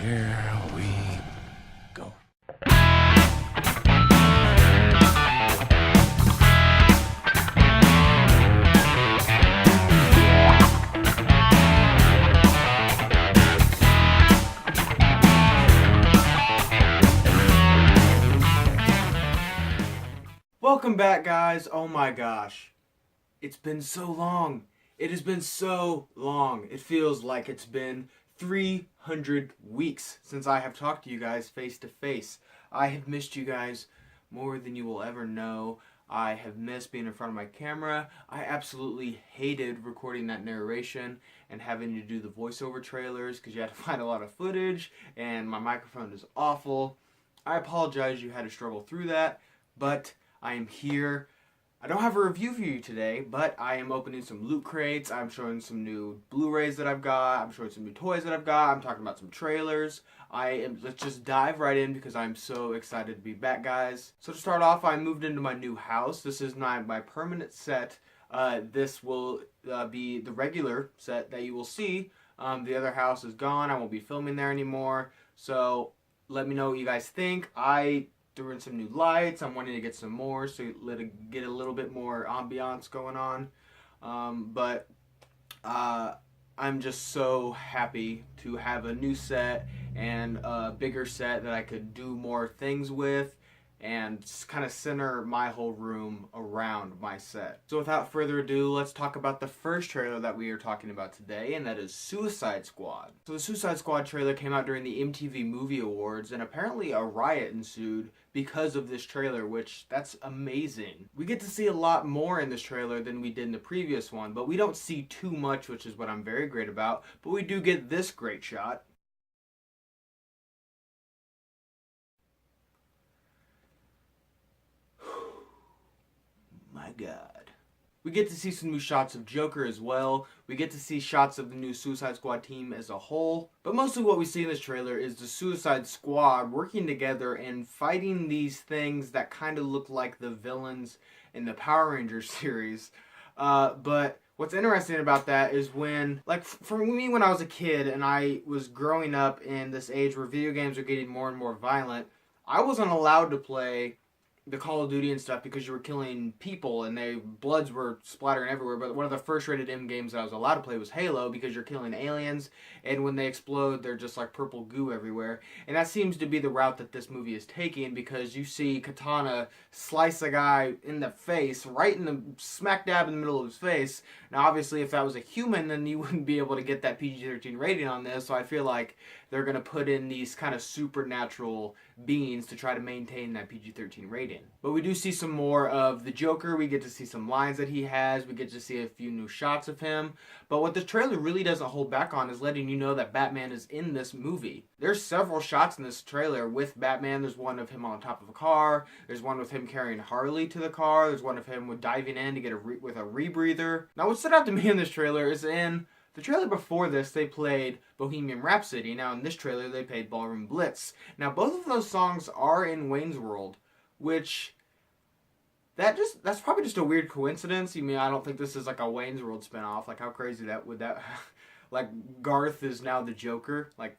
Here we go. Welcome back, guys. Oh my gosh. It's been so long. It has been so long. It feels like it's been 300 weeks since I have talked to you guys face to face. I have missed you guys more than you will ever know. I have missed being in front of my camera. I absolutely hated recording that narration and having to do the voiceover trailers because you had to find a lot of footage and my microphone is awful. I apologize you had to struggle through that, but I am here. I don't have a review for you today, but I am opening some loot crates. I'm showing some new Blu Rays that I've got. I'm showing some new toys that I've got. I'm talking about some trailers. Let's just dive right in because I'm so excited to be back, guys. So to start off, I moved into my new house. This is my permanent set. This will be the regular set that you will see. The other house is gone. I won't be filming there anymore. So let me know what you guys think. I threw in some new lights. I'm wanting to get some more, so get a little bit more ambiance going on. But I'm just so happy to have a new set and a bigger set that I could do more things with and kind of center my whole room around my set. So without further ado, let's talk about the first trailer that we are talking about today, and that is Suicide Squad. So the Suicide Squad trailer came out during the MTV Movie Awards, and apparently a riot ensued because of this trailer, which that's amazing. We get to see a lot more in this trailer than we did in the previous one, but we don't see too much, which is what I'm very great about, but we do get this great shot. My God. We get to see some new shots of Joker as well. We get to see shots of the new Suicide Squad team as a whole. But mostly what we see in this trailer is the Suicide Squad working together and fighting these things that kind of look like the villains in the Power Rangers series. But what's interesting about that is when, like, for me when I was a kid and I was growing up in this age where video games are getting more and more violent, I wasn't allowed to play the Call of Duty and stuff because you were killing people and bloods were splattering everywhere. But one of the first rated M games that I was allowed to play was Halo because you're killing aliens, and when they explode they're just like purple goo everywhere. And that seems to be the route that this movie is taking, because you see Katana slice a guy in the face, right in the smack dab in the middle of his face. Now obviously if that was a human then you wouldn't be able to get that PG-13 rating on this, so I feel like they're going to put in these kind of supernatural beings to try to maintain that PG-13 rating. But we do see some more of the Joker. We get to see some lines that he has. We get to see a few new shots of him. But what the trailer really doesn't hold back on is letting you know that Batman is in this movie. There's several shots in this trailer with Batman. There's one of him on top of a car. There's one with him carrying Harley to the car. There's one of him with diving in to get with a rebreather. Now what stood out to me in this trailer is in the trailer before this, they played Bohemian Rhapsody. Now in this trailer, they played Ballroom Blitz. Now both of those songs are in Wayne's World, which that's probably just a weird coincidence. I mean, I don't think this is like a Wayne's World spinoff. Like, how crazy would that like Garth is now the Joker. Like,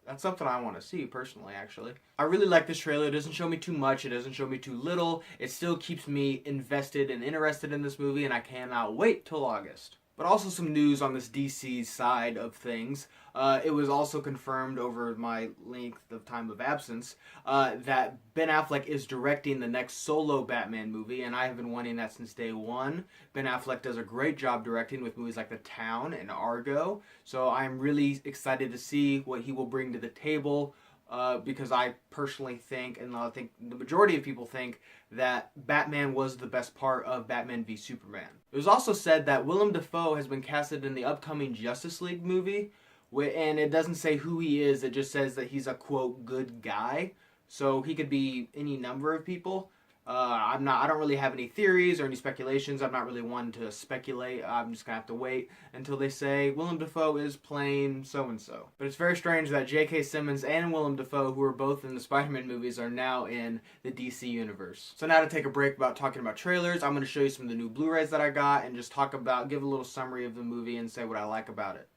that's something I want to see personally, actually. I really like this trailer. It doesn't show me too much. It doesn't show me too little. It still keeps me invested and interested in this movie, and I cannot wait till August. But also some news on this DC side of things. It was also confirmed over my length of time of absence that Ben Affleck is directing the next solo Batman movie, and I have been wanting that since day one. Ben Affleck does a great job directing with movies like The Town and Argo, so I'm really excited to see what he will bring to the table. Because I personally think, and I think the majority of people think, that Batman was the best part of Batman v Superman. It was also said that Willem Dafoe has been casted in the upcoming Justice League movie, and it doesn't say who he is, it just says that he's a, quote, good guy. So he could be any number of people. I don't really have any theories or any speculations. I'm not really one to speculate. I'm just going to have to wait until they say Willem Dafoe is playing so-and-so. But it's very strange that J.K. Simmons and Willem Dafoe, who are both in the Spider-Man movies, are now in the DC universe. So now to take a break about talking about trailers, I'm going to show you some of the new Blu Rays that I got and just give a little summary of the movie and say what I like about it.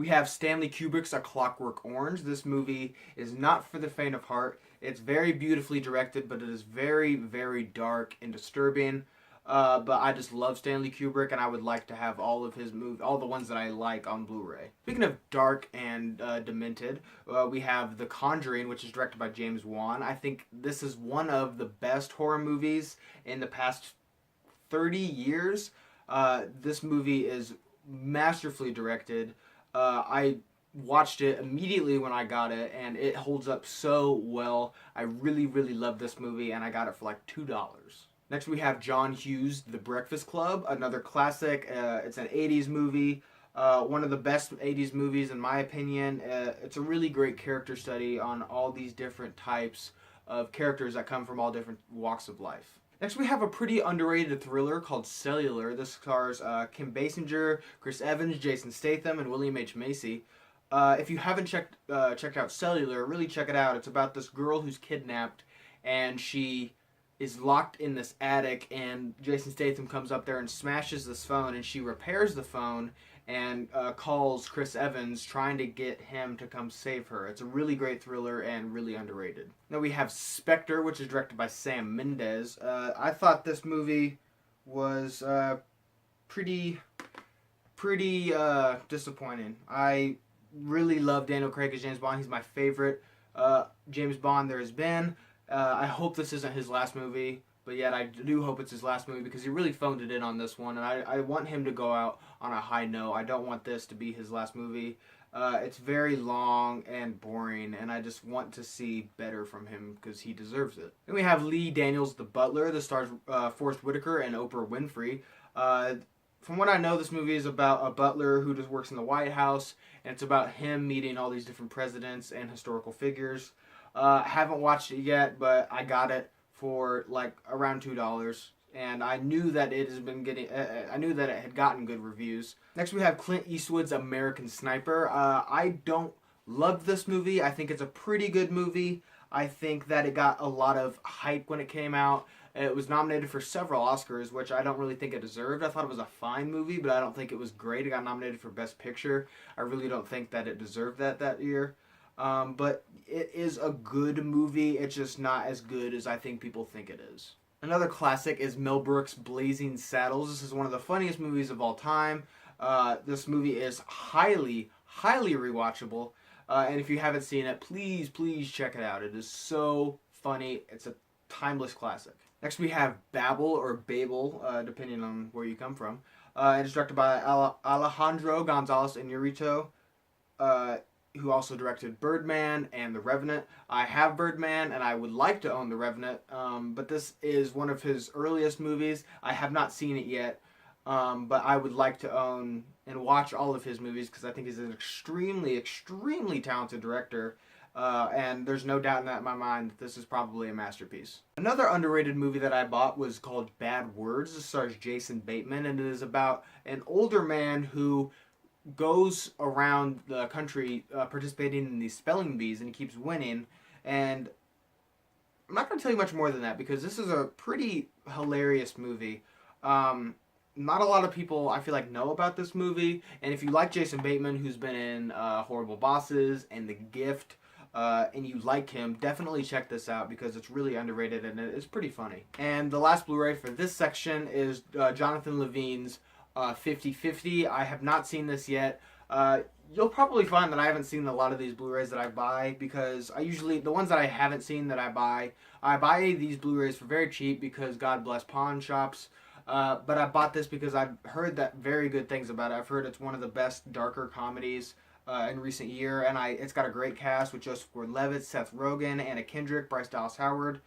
We have Stanley Kubrick's A Clockwork Orange. This movie is not for the faint of heart. It's very beautifully directed, but it is very, very dark and disturbing. But I just love Stanley Kubrick, and I would like to have all of his movies, all the ones that I like, on Blu-ray. Speaking of dark and demented, we have The Conjuring, which is directed by James Wan. I think this is one of the best horror movies in the past 30 years. This movie is masterfully directed. I watched it immediately when I got it, and it holds up so well. I really, really love this movie, and I got it for like $2. Next we have John Hughes' The Breakfast Club, another classic. It's an 80s movie, one of the best 80s movies in my opinion. It's a really great character study on all these different types of characters that come from all different walks of life. Next we have a pretty underrated thriller called Cellular. This stars Kim Basinger, Chris Evans, Jason Statham, and William H. Macy. If you haven't checked out Cellular, really check it out. It's about this girl who's kidnapped, and she is locked in this attic, and Jason Statham comes up there and smashes this phone, and she repairs the phone and calls Chris Evans, trying to get him to come save her. It's a really great thriller and really underrated. Now we have Spectre, which is directed by Sam Mendes. I thought this movie was pretty disappointing. I really love Daniel Craig as James Bond. He's my favorite James Bond there has been. I hope this isn't his last movie, but yet I do hope it's his last movie because he really phoned it in on this one, and I want him to go out on a high note. I don't want this to be his last movie. It's very long and boring, and I just want to see better from him because he deserves it. Then we have Lee Daniels, The Butler. This stars Forrest Whitaker and Oprah Winfrey. From what I know, this movie is about a butler who just works in the White House, and it's about him meeting all these different presidents and historical figures. Haven't watched it yet, but I got it for like around $2, and I knew that it has been getting. I knew that it had gotten good reviews. Next, we have Clint Eastwood's American Sniper. I don't love this movie. I think it's a pretty good movie. I think that it got a lot of hype when it came out. It was nominated for several Oscars, which I don't really think it deserved. I thought it was a fine movie, but I don't think it was great. It got nominated for Best Picture. I really don't think that it deserved that year. But it is a good movie. It's just not as good as I think people think it is. Another classic is Mel Brooks' Blazing Saddles. This is one of the funniest movies of all time. This movie is highly, highly rewatchable. And if you haven't seen it, please, please check it out. It is so funny. It's a timeless classic. Next we have Babel or Babel, depending on where you come from. It's directed by Alejandro Gonzalez Iñárritu, who also directed Birdman and The Revenant. I have Birdman, and I would like to own The Revenant, but this is one of his earliest movies. I have not seen it yet, but I would like to own and watch all of his movies because I think he's an extremely, extremely talented director, and there's no doubt in my mind that this is probably a masterpiece. Another underrated movie that I bought was called Bad Words. This stars Jason Bateman, and it is about an older man who goes around the country participating in these spelling bees, and he keeps winning. And I'm not going to tell you much more than that because this is a pretty hilarious movie. Not a lot of people, I feel like, know about this movie, and if you like Jason Bateman, who's been in Horrible Bosses and The Gift, and you like him, definitely check this out because it's really underrated and it's pretty funny. And the last Blu-ray for this section is Jonathan Levine's 50/50. I have not seen this yet. You'll probably find that I haven't seen a lot of these Blu-rays that I buy because the ones that I haven't seen that I buy these Blu-rays for very cheap because God bless pawn shops. But I bought this because I've heard that very good things about it. I've heard it's one of the best darker comedies in recent year, and it's got a great cast with Joseph Gordon-Levitt, Seth Rogen, Anna Kendrick, Bryce Dallas Howard.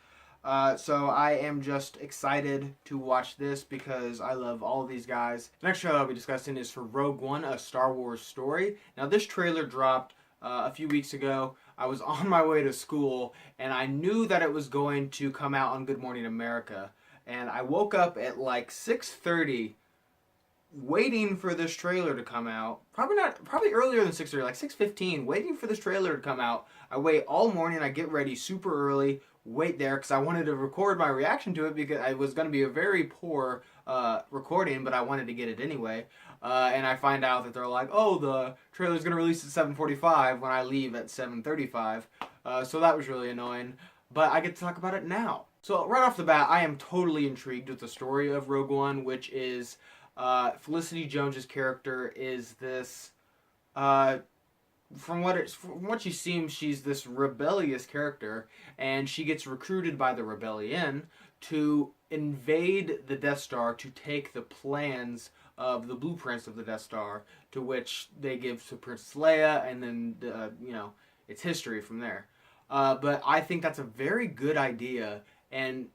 So I am just excited to watch this because I love all of these guys. The next trailer I'll be discussing is for Rogue One, A Star Wars Story. Now this trailer dropped a few weeks ago. I was on my way to school and I knew that it was going to come out on Good Morning America. And I woke up at like 6:30 waiting for this trailer to come out. Probably earlier than 6:30, like 6:15, waiting for this trailer to come out. I wait all morning, I get ready super early, wait there, because I wanted to record my reaction to it, because it was going to be a very poor recording, but I wanted to get it anyway. And I find out that they're like, oh, the trailer's going to release at 7:45 when I leave at 7:35. So that was really annoying. But I get to talk about it now. So right off the bat, I am totally intrigued with the story of Rogue One, which is Felicity Jones's character is this, from what she seems, she's this rebellious character, and she gets recruited by the rebellion to invade the Death Star to take the plans of the blueprints of the Death Star, to which they give to Princess Leia, and then it's history from there. But I think that's a very good idea, and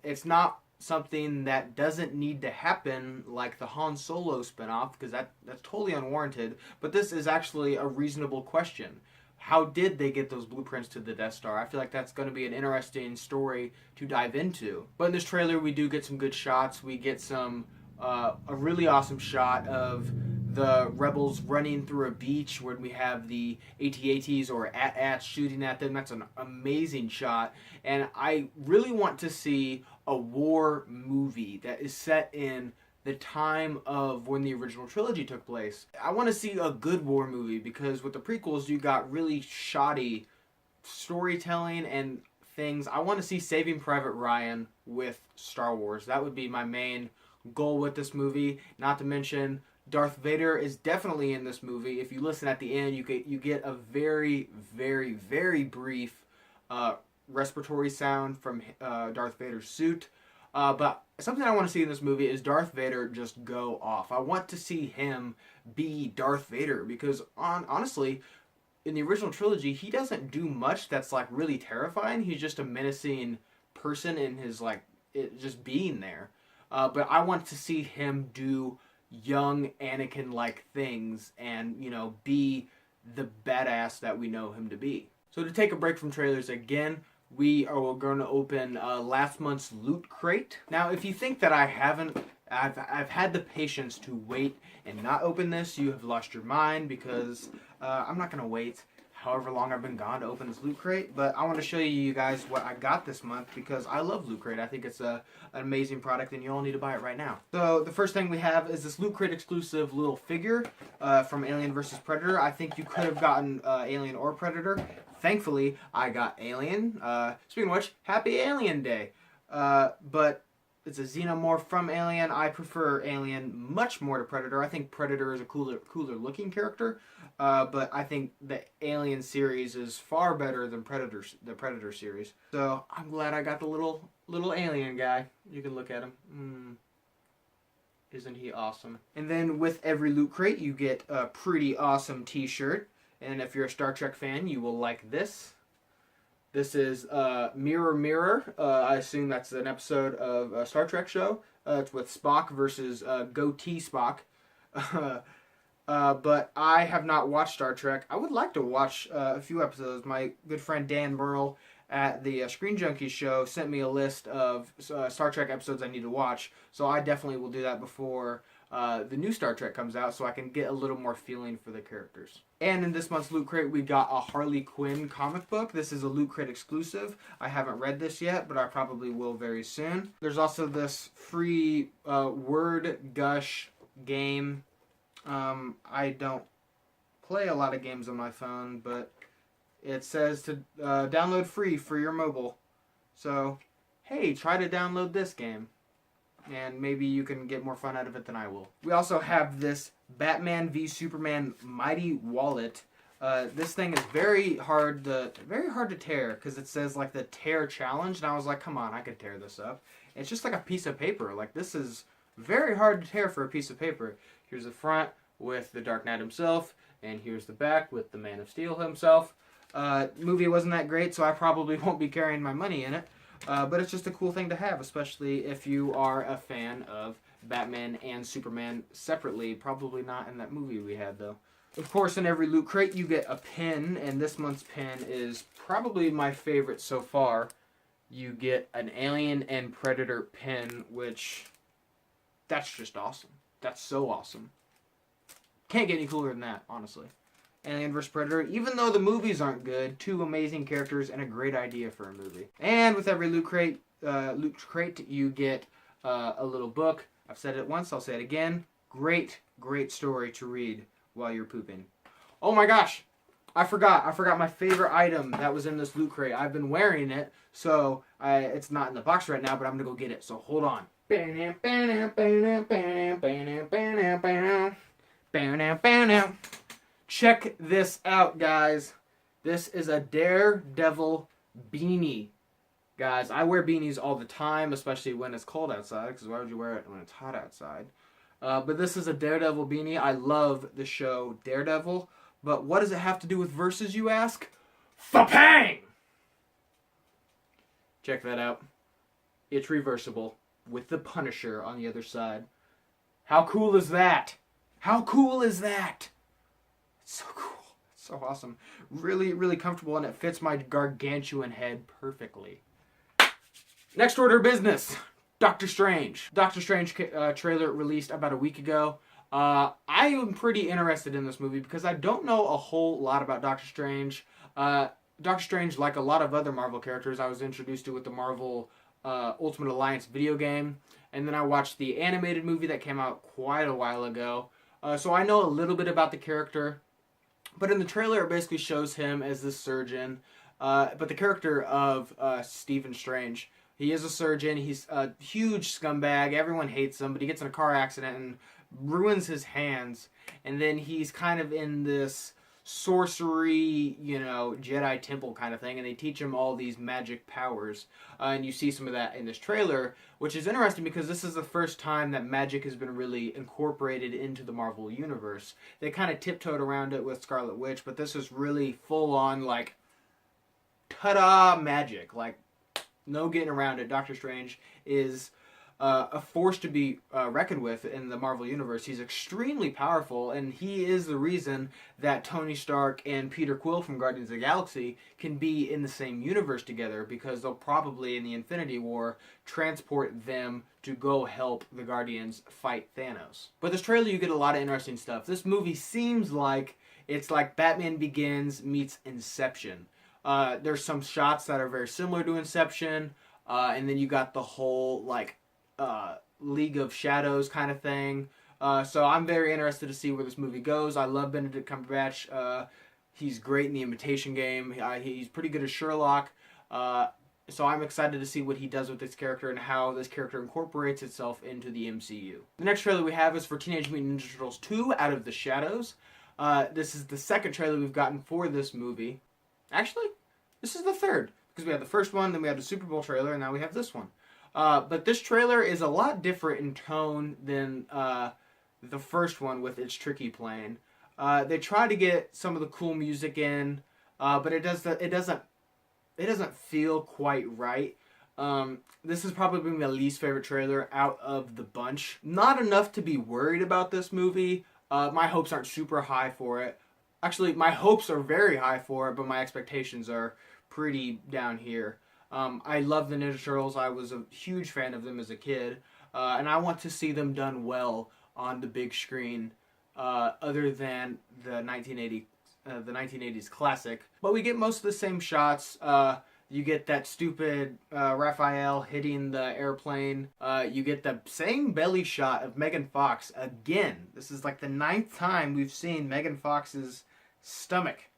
it's not something that doesn't need to happen like the Han Solo spinoff, because that's totally unwarranted. But this is actually a reasonable question. How did they get those blueprints to the Death Star? I feel like that's going to be an interesting story to dive into. But in this trailer, we do get some good shots. We get a really awesome shot of the rebels running through a beach where we have the AT-ATs or AT-ATs shooting at them. That's an amazing shot. And I really want to see a war movie that is set in the time of when the original trilogy took place. I want to see a good war movie, because with the prequels you got really shoddy storytelling and things. I want to see Saving Private Ryan with Star Wars. That would be my main goal with this movie. Not to mention, Darth Vader is definitely in this movie. If you listen at the end, you get a very, very, very brief respiratory sound from Darth Vader's suit. But something I want to see in this movie is Darth Vader just go off. I want to see him be Darth Vader, because honestly, in the original trilogy, he doesn't do much that's like really terrifying. He's just a menacing person in his just being there. But I want to see him do young Anakin-like things and, be the badass that we know him to be. So to take a break from trailers again, we are going to open last month's Loot Crate. Now, if you think that I've had the patience to wait and not open this, you have lost your mind, because I'm not going to wait however long I've been gone to open this Loot Crate. But I want to show you guys what I got this month, because I love Loot Crate. I think it's an amazing product, and you all need to buy it right now. So the first thing we have is this Loot Crate exclusive little figure from Alien vs. Predator. I think you could have gotten Alien or Predator. Thankfully, I got Alien. Speaking of which, happy Alien Day. But it's a xenomorph from Alien. I prefer Alien much more to Predator. I think Predator is a cooler looking character. But I think the Alien series is far better than the Predator series. So I'm glad I got the little Alien guy. You can look at him. Isn't he awesome? And then with every Loot Crate, you get a pretty awesome t-shirt. And if you're a Star Trek fan, you will like this. This is Mirror Mirror. I assume that's an episode of a Star Trek show. It's with Spock versus Goatee Spock. But I have not watched Star Trek. I would like to watch a few episodes. My good friend Dan Merle at the Screen Junkies show sent me a list of Star Trek episodes I need to watch. So I definitely will do that before the new Star Trek comes out, so I can get a little more feeling for the characters. And in this month's Loot Crate, we got a Harley Quinn comic book. This is a Loot Crate exclusive. I haven't read this yet, but I probably will very soon. There's also this free Word Gush game. I don't play a lot of games on my phone, but it says to download free for your mobile. So, hey, try to download this game, and maybe you can get more fun out of it than I will. We also have this Batman v Superman Mighty Wallet. This thing is very hard to tear, because it says like the tear challenge, and I was like, come on, I could tear this up. It's just like a piece of paper. Like, this is very hard to tear for a piece of paper. Here's the front with the Dark Knight himself, and here's the back with the Man of Steel himself. Movie wasn't that great, so I probably won't be carrying my money in it. But it's just a cool thing to have, especially if you are a fan of Batman and Superman separately. Probably not in that movie we had, though. Of course, in every Loot Crate, you get a pin, and this month's pin is probably my favorite so far. You get an Alien and Predator pin, which, that's just awesome. That's so awesome. Can't get any cooler than that, honestly. Alien vs. Predator, even though the movies aren't good, 2 amazing characters and a great idea for a movie. And with every loot crate, you get a little book. I've said it once, I'll say it again. Great, great story to read while you're pooping. Oh my gosh, I forgot my favorite item that was in this loot crate. I've been wearing it, so it's not in the box right now, but I'm gonna go get it. So hold on. Check this out, guys. This is a Daredevil beanie. Guys, I wear beanies all the time, especially when it's cold outside, because why would you wear it when it's hot outside? But this is a Daredevil beanie. I love the show Daredevil. But what does it have to do with verses, you ask? Fa-pang! Check that out. It's reversible with the Punisher on the other side. How cool is that? How cool is that? It's so cool. It's so awesome. Really, really comfortable, and it fits my gargantuan head perfectly. Next order of business. Doctor Strange. Doctor Strange trailer released about a week ago. I am pretty interested in this movie because I don't know a whole lot about Doctor Strange. Doctor Strange, like a lot of other Marvel characters, I was introduced to with the Marvel Ultimate Alliance video game. And then I watched the animated movie that came out quite a while ago. So I know a little bit about the character. But in the trailer, it basically shows him as this surgeon. But the character of Stephen Strange, he is a surgeon. He's a huge scumbag. Everyone hates him. But he gets in a car accident and ruins his hands. And then he's kind of in this sorcery, Jedi temple kind of thing, and they teach him all these magic powers, and you see some of that in this trailer, which is interesting because this is the first time that magic has been really incorporated into the Marvel universe. They kind of tiptoed around it with Scarlet Witch, but this is really full-on, like, ta-da magic, like, no getting around it. Doctor Strange is a force to be reckoned with in the Marvel Universe. He's extremely powerful, and he is the reason that Tony Stark and Peter Quill from Guardians of the Galaxy can be in the same universe together, because they'll probably, in the Infinity War, transport them to go help the Guardians fight Thanos. But this trailer, you get a lot of interesting stuff. This movie seems like it's like Batman Begins meets Inception. There's some shots that are very similar to Inception, and then you got the whole, like, League of Shadows kind of thing. So I'm very interested to see where this movie goes. I love Benedict Cumberbatch. He's great in The Imitation Game. He's pretty good as Sherlock. So I'm excited to see what he does with this character and how this character incorporates itself into the MCU. The next trailer we have is for Teenage Mutant Ninja Turtles 2, Out of the Shadows. This is the second trailer we've gotten for this movie. Actually, this is the third, because we had the first one, then we had the Super Bowl trailer, and now we have this one. But this trailer is a lot different in tone than the first one with its tricky playing. They try to get some of the cool music in, but it doesn't feel quite right. This is probably my least favorite trailer out of the bunch. Not enough to be worried about this movie. My hopes aren't super high for it. Actually, my hopes are very high for it, but my expectations are pretty down here. I love the Ninja Turtles. I was a huge fan of them as a kid, and I want to see them done well on the big screen, other than the 1980s classic. But we get most of the same shots. You get that stupid Raphael hitting the airplane. You get the same belly shot of Megan Fox again. This is like the 9th time we've seen Megan Fox's stomach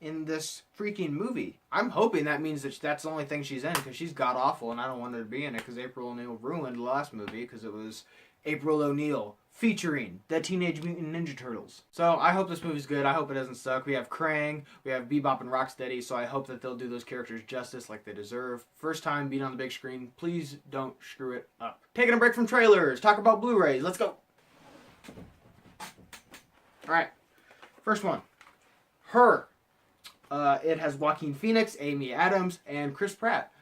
in this freaking movie. I'm hoping that means that that's the only thing she's in, because she's god-awful, and I don't want her to be in it, because April O'Neil ruined the last movie, because it was April O'Neil featuring the Teenage Mutant Ninja Turtles. So I hope this movie's good. I hope it doesn't suck. We have Krang, we have Bebop and Rocksteady, so I hope that they'll do those characters justice like they deserve. First time being on the big screen, please don't screw it up. Taking a break from trailers, talk about Blu Rays. Let's go. Alright, first one. Her. It has Joaquin Phoenix, Amy Adams, and Chris Pratt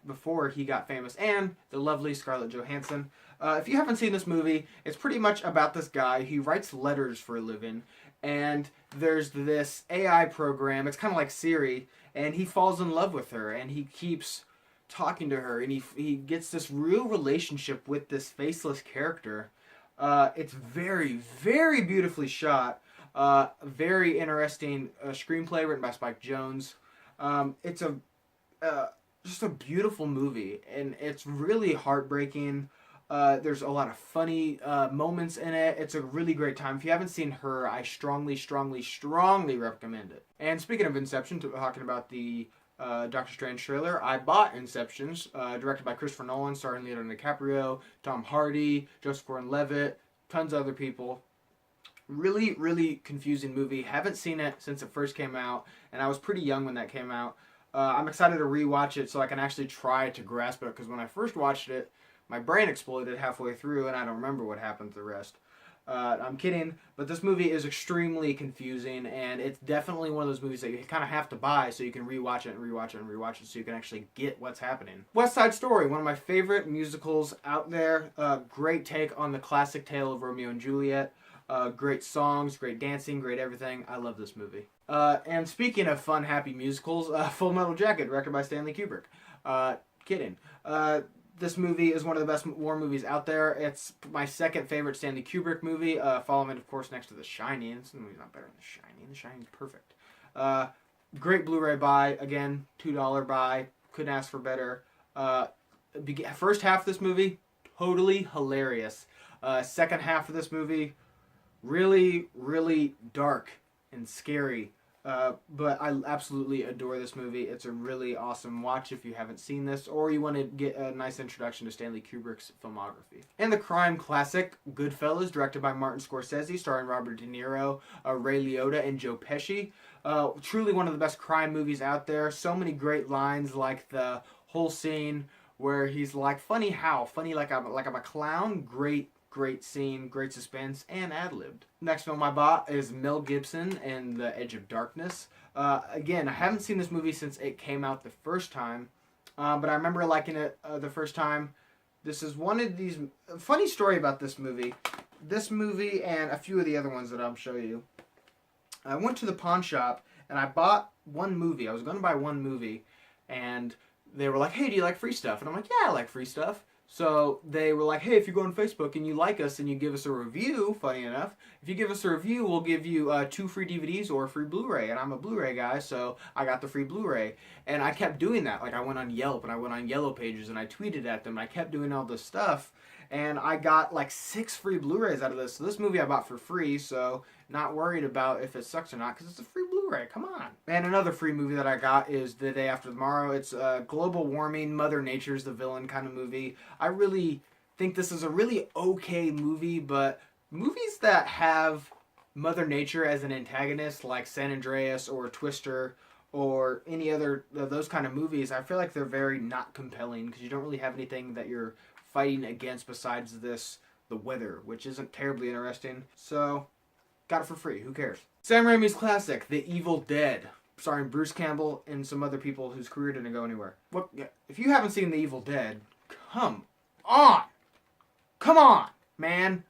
before he got famous, and the lovely Scarlett Johansson. If you haven't seen this movie, it's pretty much about this guy. He writes letters for a living, and there's this AI program. It's kind of like Siri, and he falls in love with her, and he keeps talking to her, and he gets this real relationship with this faceless character. It's very, very beautifully shot. Very interesting screenplay written by Spike Jonze. It's just a beautiful movie, and it's really heartbreaking. There's a lot of funny moments in it. It's a really great time. If you haven't seen Her, I strongly, strongly, strongly recommend it. And speaking of Inception, talking about the Doctor Strange trailer, I bought Inceptions, directed by Christopher Nolan, starring Leonardo DiCaprio, Tom Hardy, Joseph Gordon-Levitt, tons of other people. Really, really confusing movie. Haven't seen it since it first came out, and I was pretty young when that came out. I'm excited to rewatch it so I can actually try to grasp it, because when I first watched it, my brain exploded halfway through, and I don't remember what happened to the rest. I'm kidding, but this movie is extremely confusing, and it's definitely one of those movies that you kind of have to buy so you can rewatch it and rewatch it and rewatch it so you can actually get what's happening. West Side Story, one of my favorite musicals out there. Great take on the classic tale of Romeo and Juliet. Great songs, great dancing, great everything. I love this movie. And speaking of fun, happy musicals, Full Metal Jacket, directed by Stanley Kubrick. Kidding. This movie is one of the best war movies out there. It's my second favorite Stanley Kubrick movie, following, of course, next to The Shining. This movie's not better than The Shining. The Shining's perfect. Great Blu Ray buy. Again, $2 buy. Couldn't ask for better. First half of this movie, totally hilarious. Second half of this movie, really, really dark and scary. But I absolutely adore this movie. It's a really awesome watch if you haven't seen this, or you want to get a nice introduction to Stanley Kubrick's filmography. And the crime classic, Goodfellas, directed by Martin Scorsese, starring Robert De Niro, Ray Liotta, and Joe Pesci. Truly one of the best crime movies out there. So many great lines, like the whole scene where he's like, "Funny how? Funny like I'm a clown." Great scene, great suspense, and ad-libbed. Next film I bought is Mel Gibson and The Edge of Darkness. Again, I haven't seen this movie since it came out the first time, but I remember liking it the first time. This is one of these... Funny story about this movie. This movie and a few of the other ones that I'll show you. I went to the pawn shop and I bought one movie. I was going to buy one movie, and they were like, "Hey, do you like free stuff?" And I'm like, "Yeah, I like free stuff." So they were like, "Hey, if you go on Facebook and you like us and you give us a review," funny enough, "if you give us a review, we'll give you 2 free DVDs or a free Blu-ray." And I'm a Blu-ray guy, so I got the free Blu-ray. And I kept doing that. Like, I went on Yelp and I went on Yellow Pages and I tweeted at them. I kept doing all this stuff. And I got like 6 free Blu-rays out of this. So this movie I bought for free, so not worried about if it sucks or not, because it's a free Blu-ray. Come on. And another free movie that I got is The Day After Tomorrow. It's global warming, Mother Nature's the villain kind of movie. I really think this is a really okay movie, but movies that have Mother Nature as an antagonist, like San Andreas or Twister or any other of those kind of movies, I feel like they're very not compelling, because you don't really have anything that you're fighting against besides the weather, which isn't terribly interesting. So, got it for free. Who cares? Sam Raimi's classic, The Evil Dead, starring Bruce Campbell and some other people whose career didn't go anywhere. What? If you haven't seen The Evil Dead, come on, man.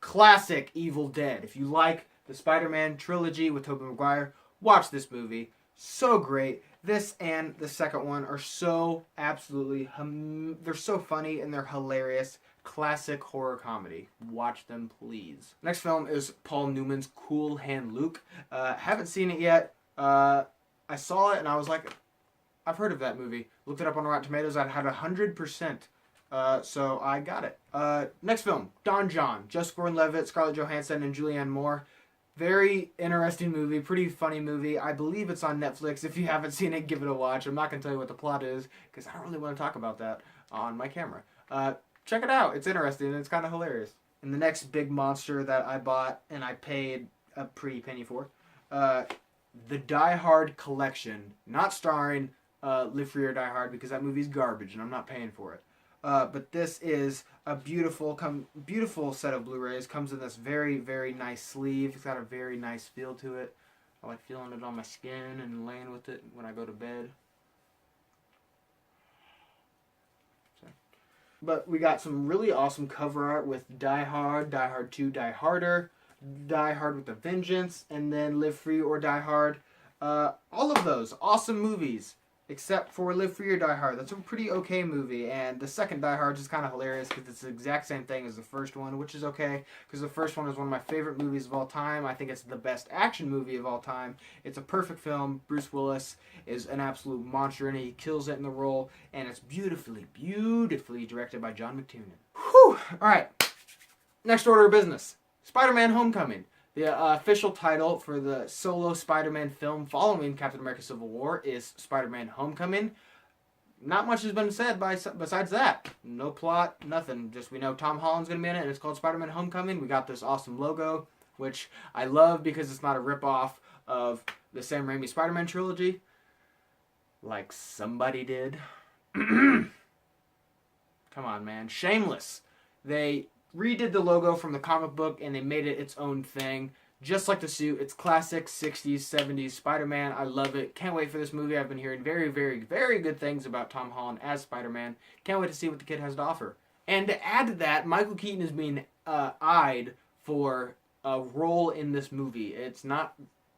Classic Evil Dead. If you like the Spider-Man trilogy with Tobey Maguire, watch this movie. So great. This and the second one are so absolutely, they're so funny and they're hilarious. Classic horror comedy. Watch them, please. Next film is Paul Newman's Cool Hand Luke. Haven't seen it yet. I saw it and I was like, I've heard of that movie. Looked it up on Rotten Tomatoes. I had 100%. So I got it. Next film, Don John. Joseph Gordon-Levitt, Scarlett Johansson, and Julianne Moore. Very interesting movie, pretty funny movie. I believe it's on Netflix. If you haven't seen it, give it a watch. I'm not going to tell you what the plot is, because I don't really want to talk about that on my camera. Check it out. It's interesting, and it's kind of hilarious. And the next big monster that I bought, and I paid a pretty penny for, the Die Hard Collection. Not starring Live Free or Die Hard, because that movie's garbage, and I'm not paying for it. But this is a beautiful set of Blu-rays. Comes in this very, very nice sleeve. It's got a very nice feel to it. I like feeling it on my skin and laying with it when I go to bed. But we got some really awesome cover art with Die Hard, Die Hard 2, Die Harder, Die Hard with a Vengeance, and then Live Free or Die Hard. All of those awesome movies except for Live Free or Die Hard. That's a pretty okay movie, and the second Die Hard is kind of hilarious because it's the exact same thing as the first one, which is okay because the first one is one of my favorite movies of all time. I think it's the best action movie of all time. It's a perfect film. Bruce Willis is an absolute monster, and he kills it in the role, and it's beautifully, beautifully directed by John McTiernan. Whew! All right, next order of business. Spider-Man Homecoming. The official title for the solo Spider-Man film following Captain America Civil War is Spider-Man Homecoming. Not much has been said besides that. No plot, nothing. Just we know Tom Holland's going to be in it, and it's called Spider-Man Homecoming. We got this awesome logo, which I love because it's not a ripoff of the Sam Raimi Spider-Man trilogy, like somebody did. Come on, man. Shameless. They redid the logo from the comic book and they made it its own thing, just like the suit. It's classic 60s 70s Spider-Man. I love it. Can't wait for this movie. I've been hearing very, very, very good things about Tom Holland as Spider-Man. Can't wait to see what the kid has to offer. And to add to that, Michael Keaton is being eyed for a role in this movie. It's not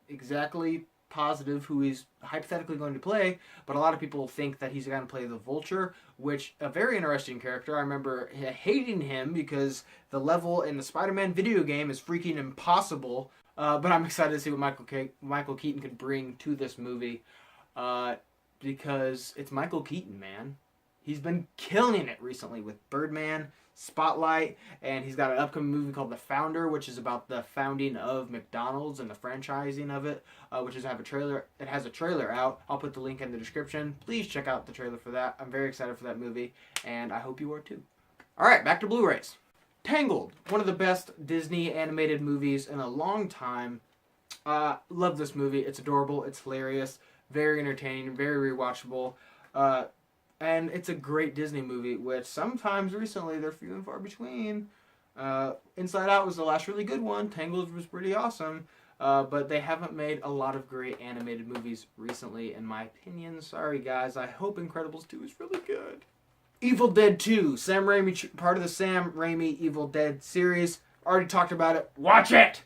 exactly positive who he's hypothetically going to play, but a lot of people think that he's going to play the Vulture, which a very interesting character. I remember hating him because the level in the Spider-Man video game is freaking impossible, but I'm excited to see what Michael Keaton could bring to this movie, because it's Michael Keaton, man. He's been killing it recently with Birdman, Spotlight, and he's got an upcoming movie called The Founder, which is about the founding of McDonald's and the franchising of it, which is have a trailer. It has a trailer out. I'll put the link in the description. Please check out the trailer for that. I'm very excited for that movie, and I hope you are too. All right, back to Blu Rays. Tangled, one of the best Disney animated movies in a long time. Love this movie. It's adorable. It's hilarious. Very entertaining. Very rewatchable. And it's a great Disney movie, which sometimes recently they're few and far between. Inside Out was the last really good one. Tangled was pretty awesome. But they haven't made a lot of great animated movies recently, in my opinion. Sorry, guys. I hope Incredibles 2 is really good. Evil Dead 2. Sam Raimi, part of the Sam Raimi Evil Dead series. Already talked about it. Watch it!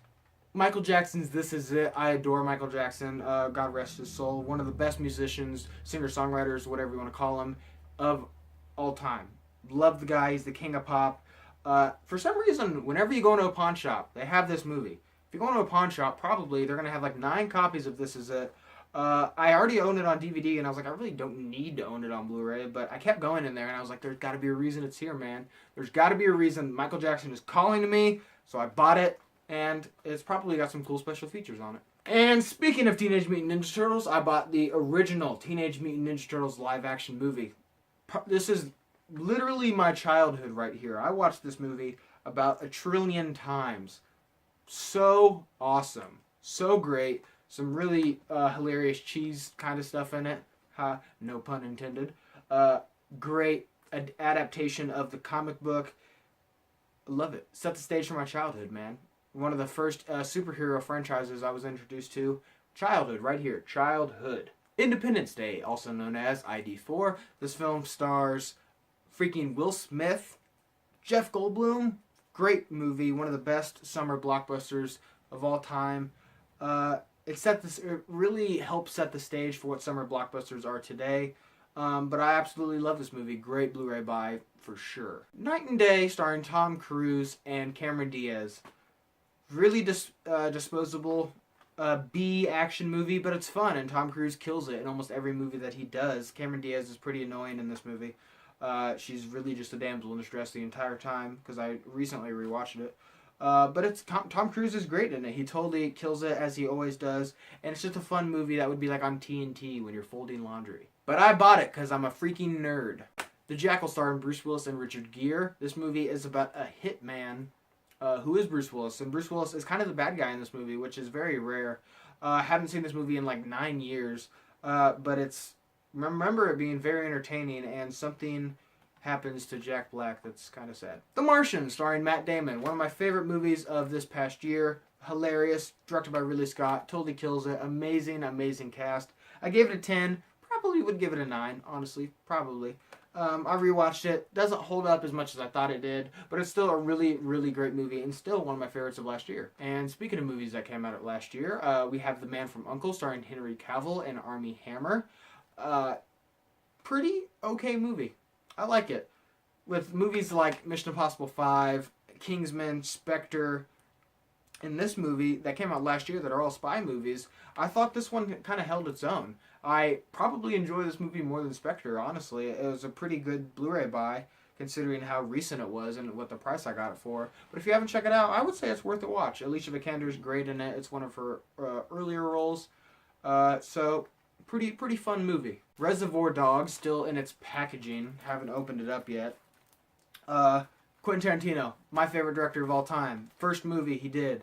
Michael Jackson's This Is It. I adore Michael Jackson. God rest his soul. One of the best musicians, singer-songwriters, whatever you want to call him, of all time. Love the guy. He's the king of pop. For some reason, whenever you go into a pawn shop, they have this movie. If you go into a pawn shop, probably they're going to have like 9 copies of This Is It. I already own it on DVD, and I was like, I really don't need to own it on Blu-ray, but I kept going in there, and I was like, there's got to be a reason it's here, man. There's got to be a reason Michael Jackson is calling to me, so I bought it. And it's probably got some cool special features on it. And speaking of Teenage Mutant Ninja Turtles, I bought the original Teenage Mutant Ninja Turtles live-action movie. This is literally my childhood right here. I watched this movie about 1 trillion times. So awesome. So great. Some really hilarious cheese kind of stuff in it. No pun intended. Great adaptation of the comic book. Love it. Set the stage for my childhood, man. One of the first superhero franchises I was introduced to. Childhood, right here. Childhood. Independence Day, also known as ID4. This film stars freaking Will Smith, Jeff Goldblum. Great movie. One of the best summer blockbusters of all time. It really helps set the stage for what summer blockbusters are today. But I absolutely love this movie. Great Blu-ray buy for sure. Night and Day, starring Tom Cruise and Cameron Diaz. Really disposable B action movie, but it's fun, and Tom Cruise kills it in almost every movie that he does. Cameron Diaz is pretty annoying in this movie. She's really just a damsel in distress the entire time, because I recently rewatched it. But it's Tom Cruise is great in it. He totally kills it, as he always does, and it's just a fun movie that would be like on TNT when you're folding laundry. But I bought it because I'm a freaking nerd. The Jackal, starring Bruce Willis and Richard Gere. This movie is about a hitman who is Bruce Willis, and Bruce Willis is kind of the bad guy in this movie, which is very rare. I haven't seen this movie in like 9 years, but remember it being very entertaining, and something happens to Jack Black that's kind of sad. The Martian, starring Matt Damon, one of my favorite movies of this past year. Hilarious, directed by Ridley Scott, totally kills it. Amazing, amazing cast. I gave it a 10, probably would give it a 9, honestly, probably. I rewatched it. Doesn't hold up as much as I thought it did, but it's still a really, really great movie, and still one of my favorites of last year. And speaking of movies that came out last year, we have The Man from U.N.C.L.E., starring Henry Cavill and Armie Hammer. pretty okay movie. I like it. With movies like Mission Impossible 5, Kingsman, Spectre, and this movie that came out last year that are all spy movies, I thought this one kind of held its own. I probably enjoy this movie more than Spectre, honestly. It was a pretty good Blu-ray buy, considering how recent it was and what the price I got it for. But if you haven't checked it out, I would say it's worth a watch. Alicia Vikander's great in it. It's one of her earlier roles. So, pretty fun movie. Reservoir Dogs, still in its packaging. Haven't opened it up yet. Quentin Tarantino, my favorite director of all time. First movie he did.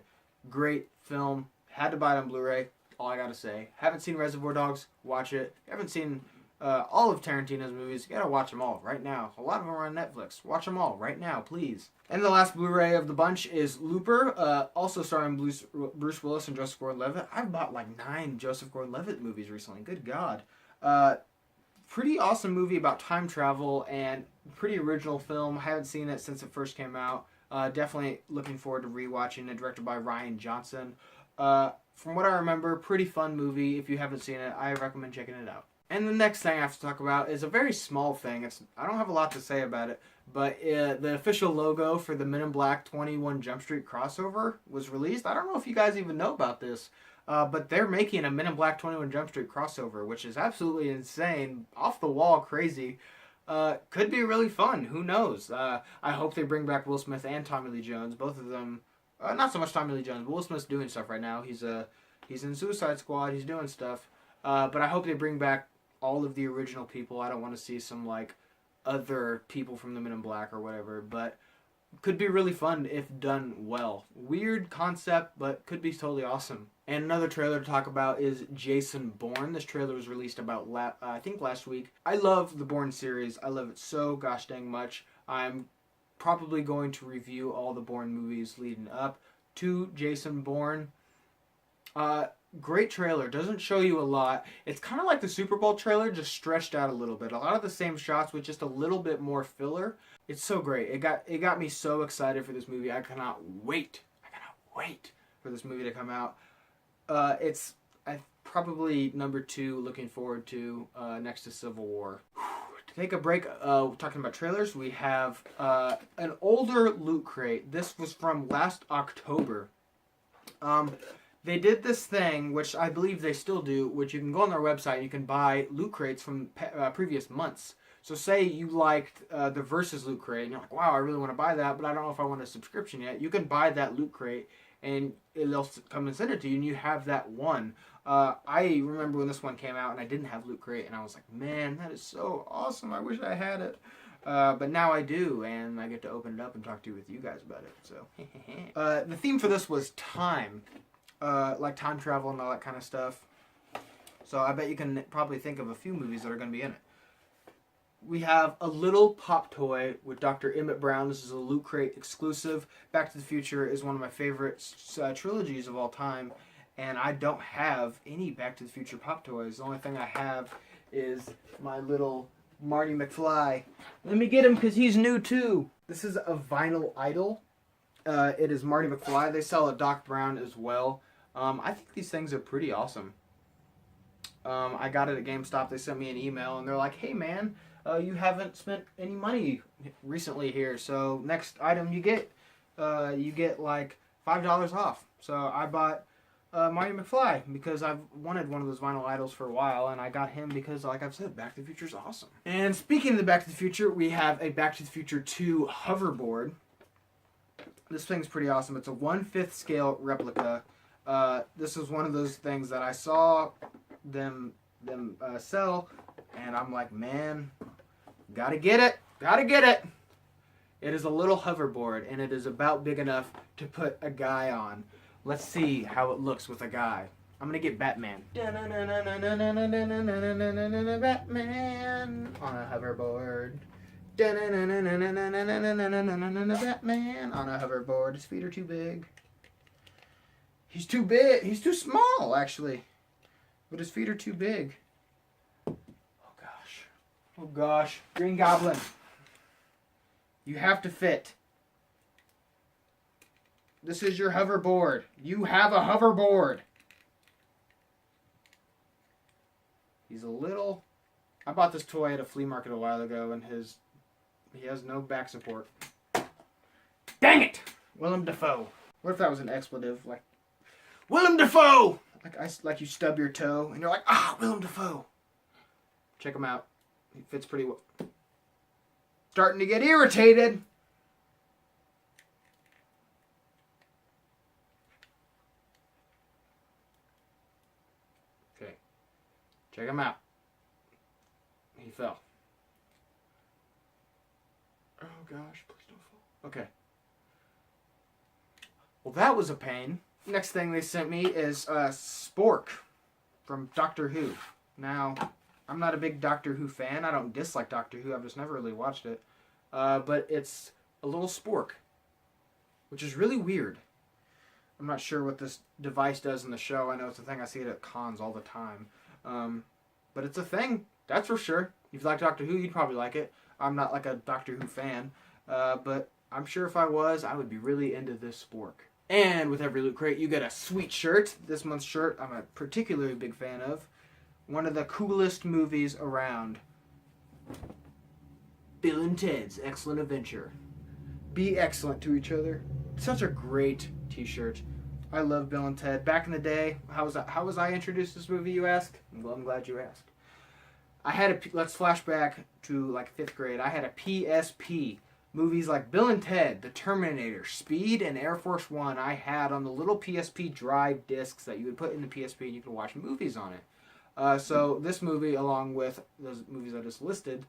Great film. Had to buy it on Blu-ray. All I gotta say. Haven't seen Reservoir Dogs? Watch it. Haven't seen all of Tarantino's movies? You gotta watch them all right now. A lot of them are on Netflix. Watch them all right now, please. And the last Blu-ray of the bunch is Looper, also starring Bruce Willis and Joseph Gordon-Levitt. I've bought like 9 Joseph Gordon-Levitt movies recently. Good God. Pretty awesome movie about time travel and pretty original film. I haven't seen it since it first came out. Definitely looking forward to rewatching it. Directed by Rian Johnson. From what I remember, pretty fun movie. If you haven't seen it, I recommend checking it out. And the next thing I have to talk about is a very small thing. I don't have a lot to say about it, but the official logo for the Men in Black 21 Jump Street crossover was released. I don't know if you guys even know about this, but they're making a Men in Black 21 Jump Street crossover, which is absolutely insane, off the wall crazy. Could be really fun. Who knows? I hope they bring back Will Smith and Tommy Lee Jones. Both of them, not so much Tommy Lee Jones, but Will Smith's doing stuff right now. He's in Suicide Squad. He's doing stuff. But I hope they bring back all of the original people. I don't want to see some like other people from the Men in Black or whatever, but could be really fun if done well. Weird concept, but could be totally awesome. And another trailer to talk about is Jason Bourne. This trailer was released about I think last week. I love the Bourne series. I love it so gosh dang much. I'm probably going to review all the Bourne movies leading up to Jason Bourne. Great trailer. Doesn't show you a lot. It's kind of like the Super Bowl trailer, just stretched out a little bit. A lot of the same shots with just a little bit more filler. It's so great. It got me so excited for this movie. I cannot wait. For this movie to come out. It's probably number 2 looking forward to next to Civil War. To take a break, talking about trailers, we have an older Loot Crate. This was from last October. They did this thing, which I believe they still do, which you can go on their website and you can buy Loot Crates from previous months. So say you liked the Versus Loot Crate and you're like, wow, I really want to buy that, but I don't know if I want a subscription yet. You can buy that Loot Crate and they'll come and send it to you and you have that one. I remember when this one came out and I didn't have Loot Crate and I was like, man, that is so awesome. I wish I had it. But now I do, and I get to open it up and talk to you guys about it. So, the theme for this was time. Like time travel and all that kind of stuff. So I bet you can probably think of a few movies that are going to be in it. We have a little pop toy with Dr. Emmett Brown. This is a Loot Crate exclusive. Back to the Future is one of my favorite trilogies of all time. And I don't have any Back to the Future pop toys. The only thing I have is my little Marty McFly. Let me get him because he's new too. This is a vinyl idol. It is Marty McFly. They sell a Doc Brown as well. I think these things are pretty awesome. I got it at GameStop. They sent me an email and they're like, hey man, you haven't spent any money recently here. So next item you get like $5 off. So I bought Marty McFly because I've wanted one of those vinyl idols for a while, and I got him because, like I've said, Back to the Future is awesome. And speaking of the Back to the Future, we have a Back to the Future 2 hoverboard. This thing's pretty awesome. It's a 1/5 scale replica. This is one of those things that I saw them sell, and I'm like, man, gotta get it. It is a little hoverboard, and it is about big enough to put a guy on. Let's see how it looks with a guy. I'm gonna get Batman. Batman on a hoverboard. Batman on a hoverboard. His feet are too big. He's too big. He's too small, actually. But his feet are too big. Oh gosh. Green Goblin. You have to fit. This is your hoverboard. You have a hoverboard. He's a little I bought this toy at a flea market a while ago, and he has no back support. Dang it! Willem Dafoe. What if that was an expletive? Like, Willem Dafoe! Like you stub your toe, and you're like, Willem Dafoe. Check him out. He fits pretty well. Starting to get irritated. Okay. Check him out. He fell. Oh gosh, please don't fall. Okay. Well, that was a pain. Next thing they sent me is Spork from Doctor Who. Now, I'm not a big Doctor Who fan. I don't dislike Doctor Who. I've just never really watched it. But it's a little spork, which is really weird. I'm not sure what this device does in the show. I know it's a thing. I see it at cons all the time. But it's a thing. That's for sure. If you like Doctor Who, you'd probably like it. I'm not like a Doctor Who fan. But I'm sure if I was, I would be really into this spork. And with every Loot Crate, you get a sweet shirt. This month's shirt I'm a particularly big fan of. One of the coolest movies around. Bill and Ted's Excellent Adventure. Be excellent to each other. Such a great t-shirt. I love Bill and Ted. Back in the day, how was I introduced to this movie, you ask? Well, I'm glad you asked. Let's flash back to like 5th grade. I had a PSP. Movies like Bill and Ted, The Terminator, Speed, and Air Force One I had on the little PSP drive discs that you would put in the PSP and you could watch movies on it. So this movie, along with those movies I just listed,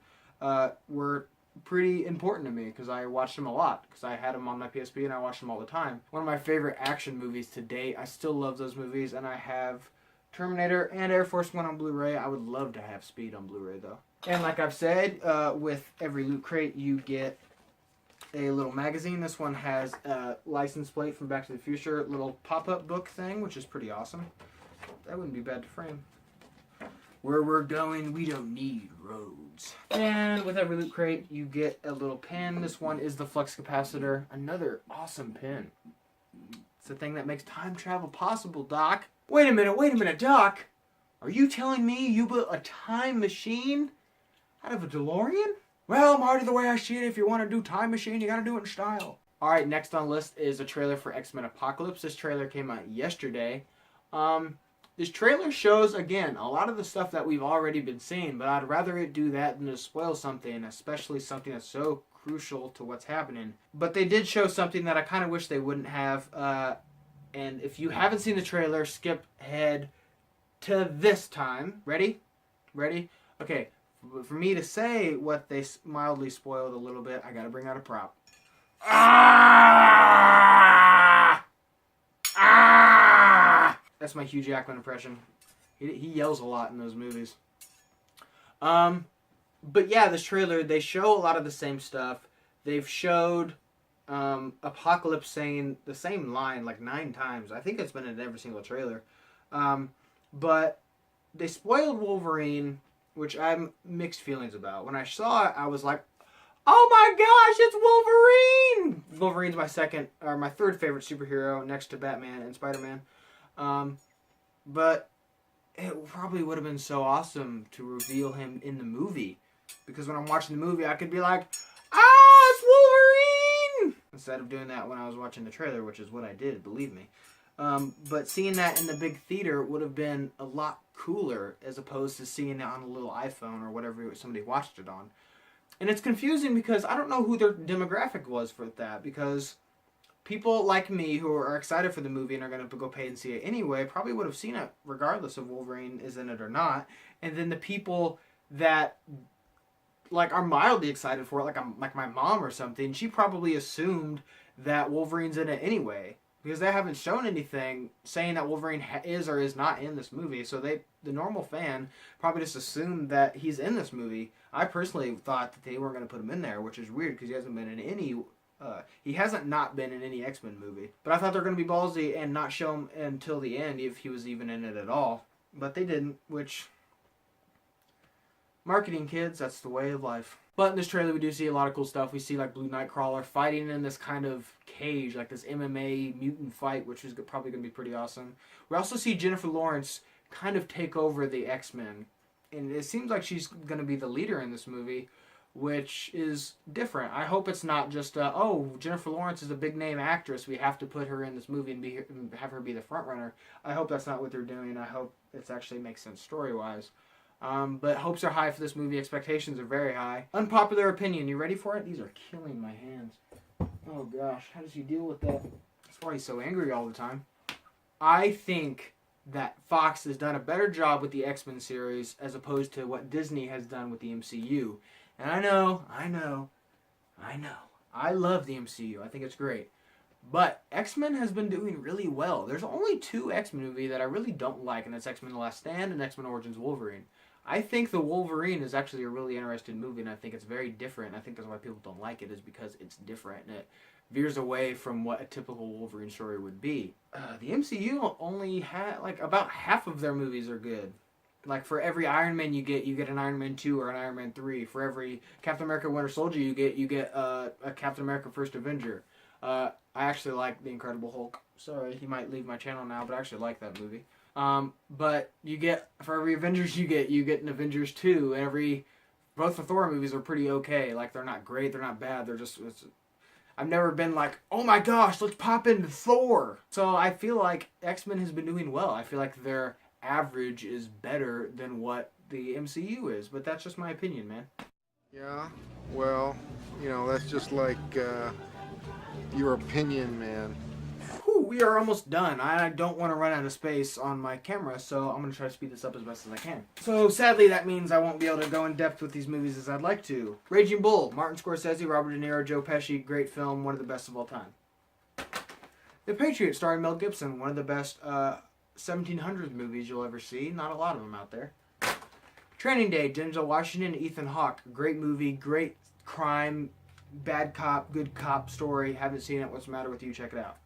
were pretty important to me because I watched them a lot because I had them on my PSP and I watched them all the time. One of my favorite action movies to date. I still love those movies, and I have Terminator and Air Force One on Blu-ray. I would love to have Speed on Blu-ray though. And like I've said, with every Loot Crate you get a little magazine. This one has a license plate from Back to the Future, little pop-up book thing, which is pretty awesome. That wouldn't be bad to frame. Where we're going, we don't need roads. And with every Loot Crate, you get a little pin. This one is the flux capacitor. Another awesome pin. It's the thing that makes time travel possible, Doc. Wait a minute, Doc. Are you telling me you built a time machine out of a DeLorean? Well, Marty, the way I see it, if you want to do time machine, you got to do it in style. Alright, next on the list is a trailer for X-Men Apocalypse. This trailer came out yesterday. This trailer shows, again, a lot of the stuff that we've already been seeing, but I'd rather it do that than to spoil something, especially something that's so crucial to what's happening. But they did show something that I kind of wish they wouldn't have. And if you haven't seen the trailer, skip ahead to this time. Ready? Okay. For me to say what they mildly spoiled a little bit, I gotta bring out a prop. That's my Hugh Jackman impression. He yells a lot in those movies. But yeah, this trailer, they show a lot of the same stuff. They've showed Apocalypse saying the same line like 9 times. I think it's been in every single trailer. But they spoiled Wolverine, which I'm mixed feelings about. When I saw it, I was like, oh my gosh, it's Wolverine! Wolverine's my third favorite superhero next to Batman and Spider-Man. But it probably would have been so awesome to reveal him in the movie. Because when I'm watching the movie, I could be like, it's Wolverine! Instead of doing that when I was watching the trailer, which is what I did, believe me. But seeing that in the big theater would have been a lot cooler as opposed to seeing it on a little iPhone or whatever somebody watched it on. And it's confusing because I don't know who their demographic was for that, because people like me who are excited for the movie and are going to go pay and see it anyway probably would have seen it regardless of Wolverine is in it or not. And then the people that like are mildly excited for it, like my mom or something, she probably assumed that Wolverine's in it anyway. Because they haven't shown anything saying that Wolverine is or is not in this movie. So the normal fan probably just assumed that he's in this movie. I personally thought that they weren't going to put him in there, which is weird because he hasn't been in any... he hasn't not been in any X-Men movie. But I thought they were going to be ballsy and not show him until the end if he was even in it at all. But they didn't, which... Marketing, kids, that's the way of life. But in this trailer, we do see a lot of cool stuff. We see, like, Blue Nightcrawler fighting in this kind of cage, like this MMA mutant fight, which is probably going to be pretty awesome. We also see Jennifer Lawrence kind of take over the X-Men. and it seems like she's going to be the leader in this movie, which is different. I hope it's not just, oh, Jennifer Lawrence is a big name actress, we have to put her in this movie and have her be the front runner. I hope that's not what they're doing. I hope it actually makes sense story-wise. But hopes are high for this movie. Expectations are very high. Unpopular opinion. You ready for it? These are killing my hands. Oh gosh, how does he deal with that? That's why he's so angry all the time. I think that Fox has done a better job with the X-Men series as opposed to what Disney has done with the MCU. And I know. I love the MCU. I think it's great. But X-Men has been doing really well. There's only 2 X-Men movies that I really don't like, and that's X-Men The Last Stand and X-Men Origins Wolverine. I think the Wolverine is actually a really interesting movie, and I think it's very different. I think that's why people don't like it, is because it's different, and it veers away from what a typical Wolverine story would be. The MCU only had, like, about half of their movies are good. Like, for every Iron Man you get an Iron Man 2 or an Iron Man 3. For every Captain America Winter Soldier you get a Captain America First Avenger. I actually like The Incredible Hulk. Sorry, he might leave my channel now, but I actually like that movie. But you get, for every Avengers you get an Avengers 2. Both the Thor movies are pretty okay. Like, they're not great, they're not bad, they're just, I've never been like, oh my gosh, let's pop into Thor. So I feel like X-Men has been doing well. I feel like their average is better than what the MCU is, but that's just my opinion, man. Yeah, well, that's just like, your opinion, man. Whew, we are almost done. I don't want to run out of space on my camera, so I'm going to try to speed this up as best as I can. So sadly, that means I won't be able to go in depth with these movies as I'd like to. Raging Bull, Martin Scorsese, Robert De Niro, Joe Pesci, great film, one of the best of all time. The Patriot, starring Mel Gibson, one of the best 1700s movies you'll ever see. Not a lot of them out there. Training Day, Denzel Washington and Ethan Hawke. Great movie, great crime, bad cop, good cop story. Haven't seen it, what's the matter with you? Check it out.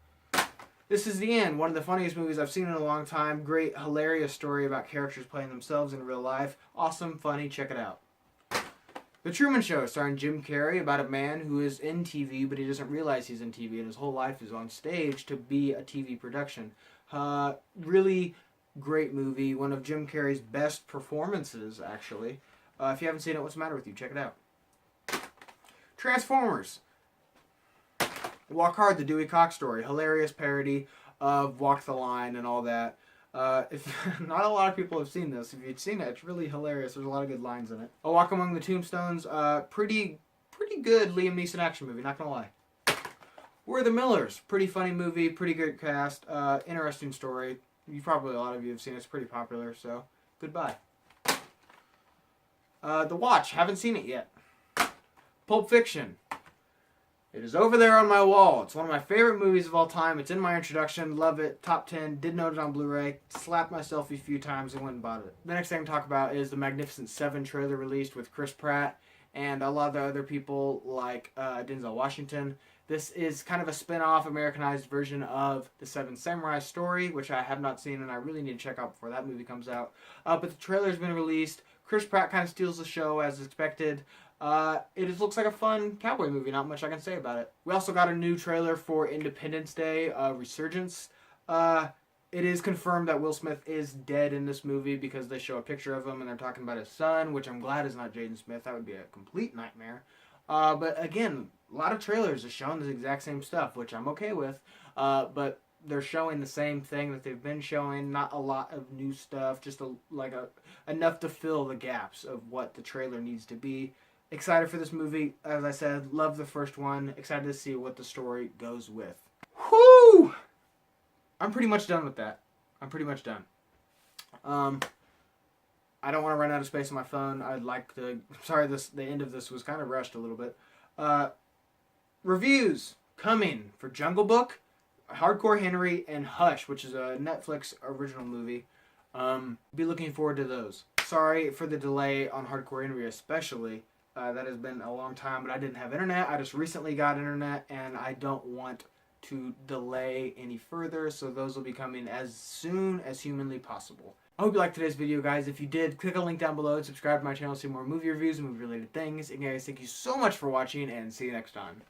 This Is the End, one of the funniest movies I've seen in a long time. Great, hilarious story about characters playing themselves in real life. Awesome, funny, check it out. The Truman Show, starring Jim Carrey, about a man who is in TV, but he doesn't realize he's in TV, and his whole life is on stage to be a TV production. Really great movie, one of Jim Carrey's best performances, actually. If you haven't seen it, what's the matter with you? Check it out. Transformers. Walk Hard, the Dewey Cox story. Hilarious parody of Walk the Line and all that. If not a lot of people have seen this. If you'd seen it, it's really hilarious. There's a lot of good lines in it. A Walk Among the Tombstones. Pretty good Liam Neeson action movie, not gonna lie. We're the Millers. Pretty funny movie, pretty good cast, interesting story. A lot of you have seen it. It's pretty popular, so goodbye. The Watch. Haven't seen it yet. Pulp Fiction. It is over there on my wall. It's one of my favorite movies of all time. It's in my introduction. Love it. Top 10. Did note it on Blu Ray. Slapped myself a few times and went and bought it. The next thing to talk about is the Magnificent Seven trailer released with Chris Pratt and a lot of the other people like Denzel Washington. This is kind of a spin-off, Americanized version of the Seven Samurai story, which I have not seen and I really need to check out before that movie comes out. But the trailer's been released. Chris Pratt kind of steals the show as expected. It just looks like a fun cowboy movie. Not much I can say about it. We also got a new trailer for Independence Day, Resurgence. It is confirmed that Will Smith is dead in this movie because they show a picture of him and they're talking about his son, which I'm glad is not Jaden Smith. That would be a complete nightmare. But again, a lot of trailers are showing the exact same stuff, which I'm okay with. But they're showing the same thing that they've been showing. Not a lot of new stuff, just enough to fill the gaps of what the trailer needs to be. Excited for this movie. As I said, love the first one. Excited to see what the story goes with. Whoo! I'm pretty much done with that. I'm pretty much done. I don't want to run out of space on my phone. I'd like to... Sorry, the end of this was kind of rushed a little bit. Reviews coming for Jungle Book, Hardcore Henry, and Hush, which is a Netflix original movie. Be looking forward to those. Sorry for the delay on Hardcore Henry especially. That has been a long time, but I didn't have internet. I just recently got internet, and I don't want to delay any further, so those will be coming as soon as humanly possible. I hope you liked today's video, guys. If you did, click a link down below and subscribe to my channel to see more movie reviews and movie-related things. And guys, thank you so much for watching, and see you next time.